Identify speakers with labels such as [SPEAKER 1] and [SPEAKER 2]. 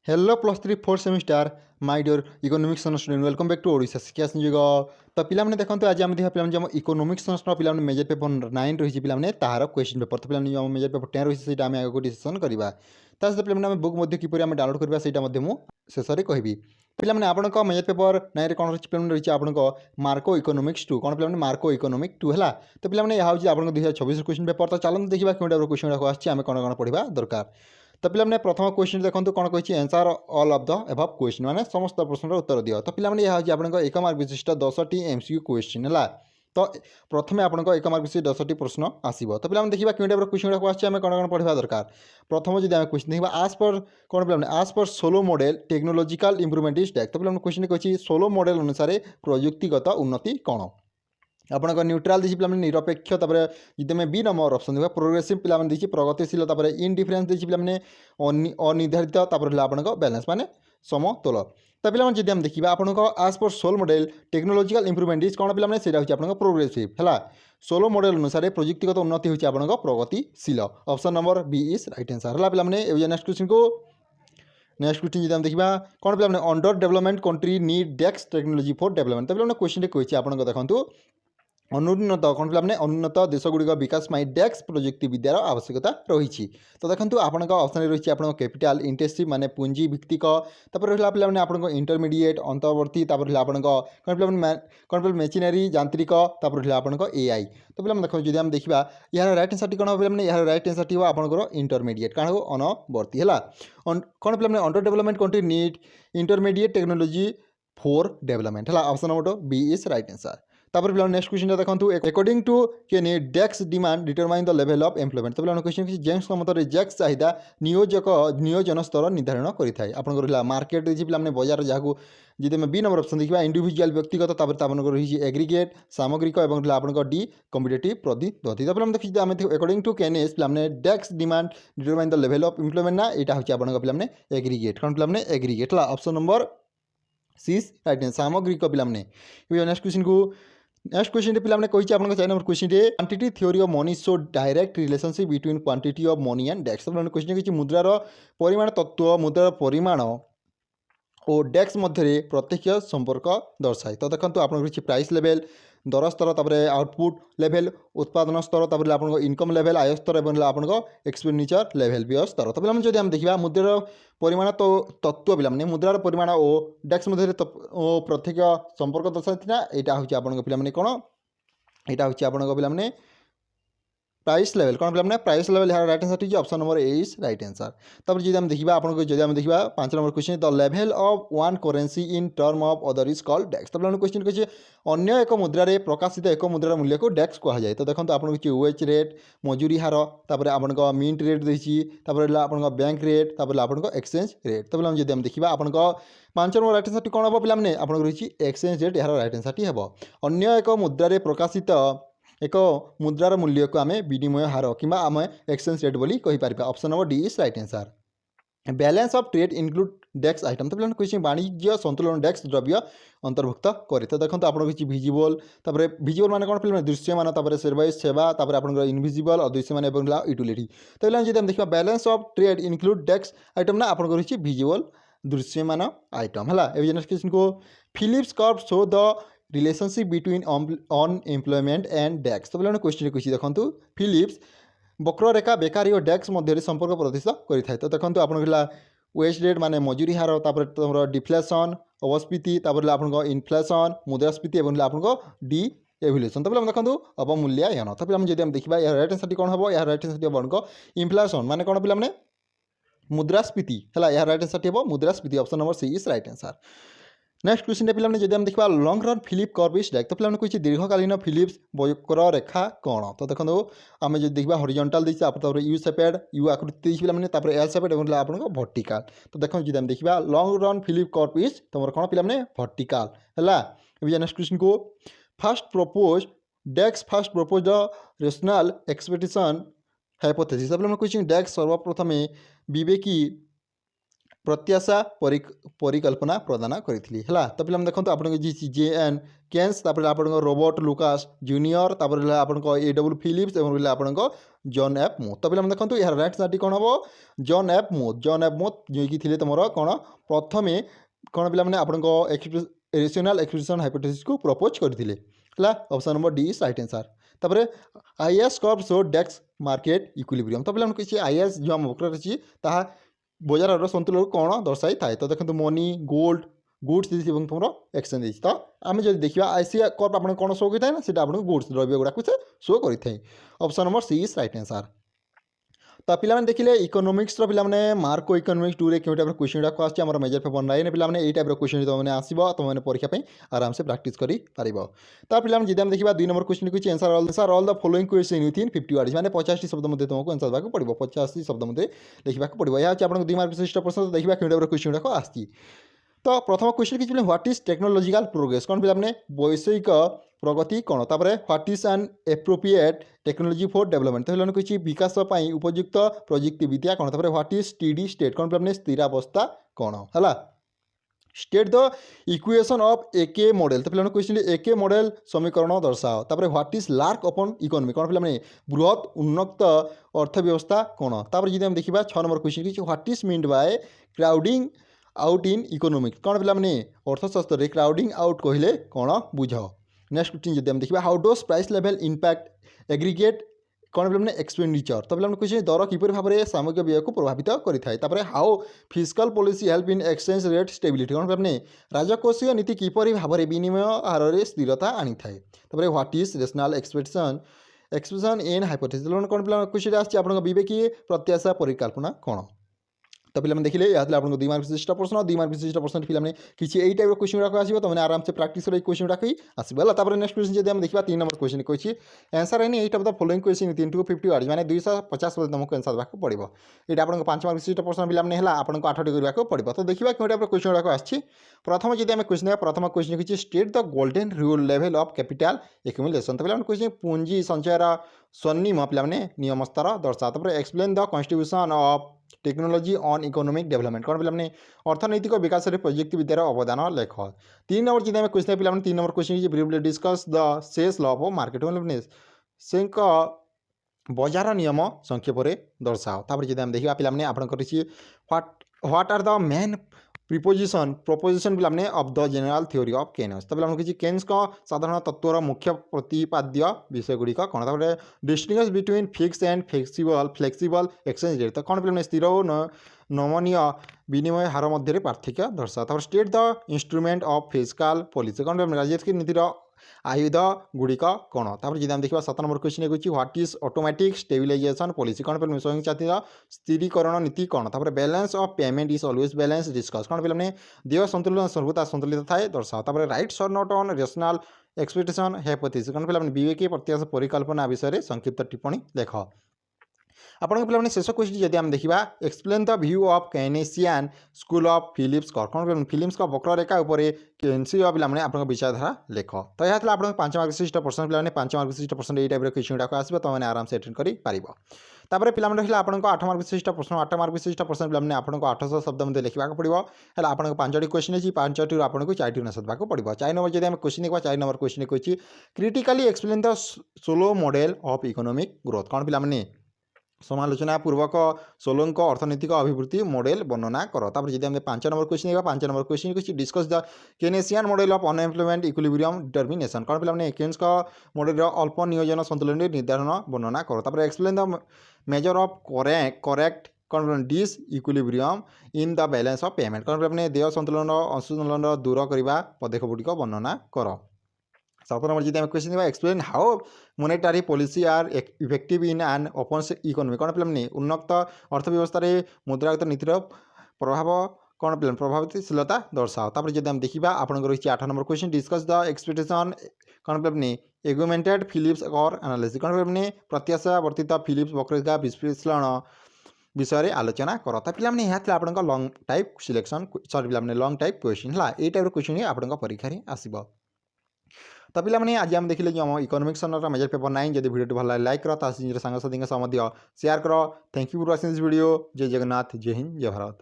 [SPEAKER 1] Hello plus three fourth semester my dear economics student welcome back to Odisha Shiksha Sanyog. तो पिलाने देखते आज आम देखा पे इकोनॉमिक्स पे मेजर पेपर 9 रही है तार क्वेश्चन पेपर। तो पे मेजर पेपर 10 रही है आगे डिस्कसन करवा ता सहित पे बुक किपर आम डाउनलोड करवा से शेष में कहबी। पिलाने आपंक मेजर पेपर 9 कौन रही है आपंक मार्को इकोनॉमिक्स 2 कौन पे मार्को इकोनॉमिक 2 है। तो पिलाने यह हूँ आप 2024 क्वेश्चन पेपर। तो चलते देखा क्यों टाइप क्वेश्चन आम कौन कौन पढ़ा दरकार। तो पे प्रथम क्वेश्चन देखो कौन कही answer all of the above question माने समस्त प्रश्न उत्तर दियो। तो पे यह हूँ एक मार्क विशिष्ट 10टी एमसीक्यू क्वेश्चन है। तो प्रथम आपंक एक मार्क विशिष्ट 10टी प्रश्न आसो। तो पे देखा क्यों टाइप क्वेश्चन आम कौन कौन पढ़ा दरकार। प्रथम जब आम क्वेश्चन देखा आज पर कौन पे आज पर Solow model technological improvement is tech. तो पे क्वेश्चन कही सोलो मॉडल अनुसार प्रयुक्तिगत उन्नति कौन आपंक न्यूट्राल देखिए पे निरपेक्ष जी आम बी नंबर ऑप्शन देखा प्रोग्रेसिव पे देखिए प्रगतिशील इनडिफरेन्स देखिए पे अनिर्धारित आपंक बैलेंस माने समतोल। तो पे जब आम देखा आपंक आज पर Solow model technological improvement is कौन पे से आपंक प्रोग्रेसिव है। सोलो मॉडल अनुसार प्रयुक्तिगत उन्नति होती आपंक प्रगतिशील option number B is right answer है। पे नेक्स्ट क्वेश्चन को नेक्स्ट क्वेश्चन जब देखा कौन पे under development country need desk technology for development. तो पे क्वेश्चन कही आपको देखो अनुन्नत कौन पे अनुन्नत देशगुड़िक विकास में डेस्क प्रजुक्ति विद्यार आवश्यकता रही। तो देखो आपंक ऑप्शन रही है कैपिटाल इंटेंसिव माने पुंजी भित्तिक रहा पे आप इंटरमीडिएट अंतर्वर्ती आपंक कौन पे मेचिनरी यांत्रिक रहा आपंक एआई। तो पे देखो जब आम देखा यार रईट आंसर कौन हम यार रईट आंसर हो आपंकर इंटरमीडिएट कौन हो अनवर्ती है। कौन पे under development country need intermediate technology for development है option number B is right answer. तापर पे नेक्स्ट क्वेश्चन देखो अकॉर्डिंग टू के डेक्स demand determine the level of employment. तो पे क्वेश्चन कि जेम्स मत जेक्स चाहिदा नियोजन स्तर निर्धारण करें आपंकर मार्केट देखिए पे बजार जहाँ जी बी नंबर ऑप्शन देखा इंडिविजुअल व्यक्तिगत रही एग्रीगेट सामग्रिक और आपंक डी कम्पिटेटिव प्रतिद्वंदी। तो पे देखिए आम अकॉर्डिंग टू केनेस पे डेक्स demand determine the level of employment ना यहाँ हूँ आपंक पे एग्रीगेट कौन पे एग्रीगेट है ऑप्शन नंबर सी राइट सामग्रिक पे नेक्स्ट क्वेश्चन को नेक्स्ट क्वेश्चन पे कही आपको 4 number question quantity theory of money so direct relationship between quantity of money and desk. तो क्वेश्चन कही मुद्रार परिमाण तत्व मुद्रार परिमाण और डेस्क मध्य प्रत्यक्ष संपर्क दर्शाए। तो देखो आप प्राइस लेवल दर स्तर आउटपुट लेवल उत्पादन स्तर आप इनकम लेवल आय स्तर और आपंक एक्सपेंडिचर लेवल व्यय स्तर। तो पे जब आम देखा मुद्रार परिमाण तो तत्व पे मुद्रार परिमाण और डेस्क मध्य प्रत्यक्ष संपर्क दर्शाई यहाँ हूँ आपंक पे कौन यहाँ हूँ आपंक पे प्राइस लेवल कौन पे प्राइस लेवल यार राइट आंसर ठीक है option number A is right answer. तब जब आम देखा आपको जब देखा 5 number question the level of one currency in term of other is called डेक्स। तो क्वेश्चन कही अन्य एक मुद्रार प्रकाशित एक मुद्रार मूल्य को डेक्स कह जाए। तो देखो आपको वेज रेट मजूरी हार आपंक मिंट रेट देखिए आपंक बैंक रेट आपंक एक्सचेंज रेट। तो जब आम देखा आपंक 5 नंबर राइट आंसर कौन हम पे आपको रही एक्सचेंज रेट यार राइट आंसर हम अन्य एक मुद्रार प्रकाशित एक मुद्रार मूल्य को आम विनिमय हार कि आम एक्सचेंज रेट बोली कहीपर option number D is right answer. Balance of trade include डेक्स आइटम। तो क्वेश्चन वाणिज्य संतुलन डेक्स द्रव्य अंतर्भुक्त करे। तो देखो आप भिजिबल भिजिबल मान कौन पे दृश्यमान सर्विस सेवा आप इनविजिबल अदृश्यमान यूटिलिटी। तो जब देखा बैलेंस ऑफ ट्रेड इंक्लूड डेक्स आइटम ना आपको रही भिजिबल दृश्यमान आइटम है। नेक्स्ट क्वेश्चन को Phillips curve show the relationship between unemployment and डेक्स। तो पे क्वेश्चन कही देखो फिलिप्स वक्ररेखा बेकारी और डेक्स मध्य संपर्क प्रदर्शित करें। तो देखो आपला वेज रेट माने मजूरी हार तुम डिफ्लेसन अवस्फीति आपको इनफ्लेसन मुद्रास्फीति और आपको डी एभल्यूशन। तो पे देखो अवमूल्यायन। तो पे जब देखा यार राइट आंसर कौन हम यार राइट आंसर हम इनफ्लेसन माने कौन पे मुद्रास्फीति है यार राइट आंसर हम मुद्रास्फीति option number C is right answer. Next question पे जब हम देखा long run Phillips curve is डेक। तो पे कही दीर्घकालीन फिलिप्स वक्र रेखा कौन। तो देखो आम जो देखा हॉरिजॉन्टल देखिए यू सेपेड यू आकृति देखिए पे एल सेपेड और आपको भर्टिकाल। तो देखो जब हम देखा long run Phillips curve is तुम कौन पे भर्टिकाल है। नेक्स्ट क्वेश्चन को फर्स्ट प्रपोज डेक्स first propose the rational expectation hypothesis. तो पे क्वेश्चन डेक्स सर्वप्रथम विवेकी प्रत्याशा परिकल्पना प्रदान करी है। तो पे देखो आप JN केन्स आप रॉबर्ट लुकास जूनियर आप AW फिलिप्स और आप जॉन एफ मूथ। तो पे देखो यार राइट आंसर कौन हम जॉन एफ मूथ जो कि थे तुम कौन प्रथम कौन पे आप रेशनल एक्सप्रेशन हाइपोथेसिस को प्रपोज करते option number D is right answer. तापर IS curve show desk market equilibrium. तो पे किसी IS जो आम वक्र अच्छी बजार सन्तुलन कौन दर्शाई थाए। तो देखो मनी गोल्ड गुड्स तुम एक्सचेंज। तो आम जो देखा आईसीआई कर्व आप कौन शो करता है ना आपको गुड्स द्रव्य गुड़ाक से शो करता है। Option number C is right answer. तो पे देखिले इकोनोमिक्स पे मार्को इकोनोमिक्स 2 क्यों टाइप क्वेश्चन गुड़ाक आम मेजर पेपर 9 पे यही टाइप क्वेश्चन तुमने आसो तुमने परीक्षा आराम से प्राक्ट कर तो पे जब देखा 2 number question question answer all the following question within 50 words मैंने 50 शब्द मध्य तुमको आंसर देवाक पड़ो 50 शब्द मध्य लिखा पड़ो। यह आप 2 मार्क विशिष्ट प्रश्न देखा क्यों टाइप क्वेश्चन गुड़ाक आसी। तो प्रथम क्वेश्चन कि व्हाट इज टेक्नोलॉजिकल प्रोग्रेस कौन पे वैषयिक प्रगति कौन तापर what is an appropriate technology for development. तो किसी विकास उपयुक्त प्रजुक्ति विद्या कौन तापर व्हाट इज स्टेडी स्टेट कौन पे स्थिरावस्था कौन है। State the equation of AK model. तो पे क्वेश्चन AK मॉडल समीकरण दर्शाओ तापर what is lark upon economy कौन पे बृहत उन्नत अर्थव्यवस्था कौन। तापर जी देखा 6 नंबर क्वेश्चन कि what is mean by crowding out in economics कौन पे अर्थशास्त्र क्राउडिंग आउट कहले कौन बुझ। नेक्स्ट क्वेश्चन जब देखा how does price level impact aggregate कौन पे एक्सपेंडिचर। तो पे क्वेश्चन दर किपर भाव में सामग्रिक व्यय को प्रभावित करें। How fiscal policy help in exchange rate stability कौन पे राजकोषीय नीति किपर भाव में विनिमय हार में स्थिरता आनी थाए। What is rational expression in hypothesis कौन पे क्वेश्चन आस विवेकी प्रत्याशा परिकल्पना कौन। तो पे देखिले यहाँ आप 2 मार्क विशिष्ट प्रश्न 2 मार्क विशिष्ट प्रश्न पे किसी यही टाइप क्वेश्चन गुड़ाक आसो तो मैंने आराम से प्राक्ट कर क्वेश्चन गुड़ाक आसो। नेक्स्ट क्वेश्चन जब देखा 3 number question question answer any 8 of the following question within 250 words मैंने 250 वर्ड तुमको आंसर देवाक पड़ो। ये आपको 5 मार्क विशिष्ट प्रश्न पे आपको 8 करने पड़ो। तो देखा क्यों टाइप क्वेश्चन गुड़ाक आसी। प्रथम जब क्वेश्चन देखा प्रथम क्वेश्चन किसी state the golden rule level of capital accumulation. तो पे क्वेश्चन पूंजी संचयर स्वर्णिम पे नियम स्तर दर्शा। Explain the constitution of technology on economic development कौन पे अर्थनैतिक विकास प्रजुक्ति विद्यार अवदान लेख। 3 नंबर जब क्वेश्चन पे 3 number question briefly discuss the sales law of market से बजार नियम संक्षेप दर्शाओ। तापर जब देखा पे what are the main proposition पे of the general theory of Keynes. तो पे किसी केन्स का साधारण तत्वर मुख्य प्रतिपाद्य विषय गुड़िक कौन तापर distinguish between fix and flexible exchange rate. तो कौन पे स्थिर और नमनीय विनिमय हार मध्य पार्थक्य दर्शा। तापर state the instrument of fiscal policy कौन पे राजनीतिक नीतिर आयुध गुड़िक कौन। तापर जब देखा 7 नंबर क्वेश्चन कहूँ what is automatic stabilisation policy कौन पे स्वयंचालित स्थिरीकरण नीति कौन। तापर balance of payment is always balance discuss कौन पे देय संतुलन सर्वदा संतुलित थाए दर्शाओ। तापर राइट्स और not on rational expectation hypothesis कौन पे विवेकी प्रत्याशा परिकल्पना विषय संक्षिप्त टिप्पणी लेख। आपन पे शेष क्वेश्चन जब आम देखा explain the view of Keynesian school of Phillips curve कौन पे फिलिप्स का वक्ररेखा उपर केन्सी पे आप विचारधारा लेख। तो यह आप 5 मार्क विशिष्ट प्रश्न पे 5 मार्क विशिष्ट प्रश्न यही टाइप क्वेश्चन गुड़ाक आसो तो मैंने आराम से अटेंड कर पे रहा आपको 8 मार्क विशिष्ट प्रश्न 8 मार्क विशिष्ट प्रश्न पे आपको 800 शब्द मध्य लिखा पड़ो है आपको 5टी क्वेश्चन अच्छी 5टी आपको 4टी आंसर देवाक पड़ो। 4 नंबर जब आम क्वेश्चन देखा 4 नंबर क्वेश्चन कहूँ critically explain the Solow model of economic growth कौन पे समालोचना पूर्वक सोलोंक अर्थनैतिक अभिवृद्धि मॉडल वर्णना कर। तापर जब हम 5 नंबर क्वेश्चन देखा 5 नंबर क्वेश्चन कुछ discuss the Keynesian model of unemployment equilibrium determination कौन पे केन्स का मॉडल अल्प नियोजन संतुलन निर्धारण वर्णना कर। तापर explain the major of correct कौन disequilibrium in the balance of payment कौन पे देय संतुलन असंतुलन दूर करने पदक्षेप गुड़िक वर्णना कर। 7 नंबर जब क्वेश्चन देखा explain how monetary policy are effective in an open economy कौन पे उन्नत अर्थव्यवस्था मुद्रागत नीतिर प्रभाव कौन पे प्रभावशीलता दर्शाओ। तापर जब हम देखा आपंकर रही 8 number question discuss the expectation कौन पे एगुमेंटेड फिलिप्स और एनालिसिस कौन पे प्रत्याशा वर्तित फिलिप्स वक्ररेखा विश्लेषण विषय आलोचना कर। तो पे यहाँ आप लंग टाइप सिलेक्शन सॉरी पे लंग टाइप क्वेश्चन है ये टाइप क्वेश्चन आप परीक्षा आसो। तो पे आज आम देखिले जो इकोनॉमिक्स मेजर पेपर 9 जब वीडियो भल लाइक कर सांगसाथी सह शेयर कर। Thank you for watching this video. जय जगन्नाथ जय हिंद जय भारत।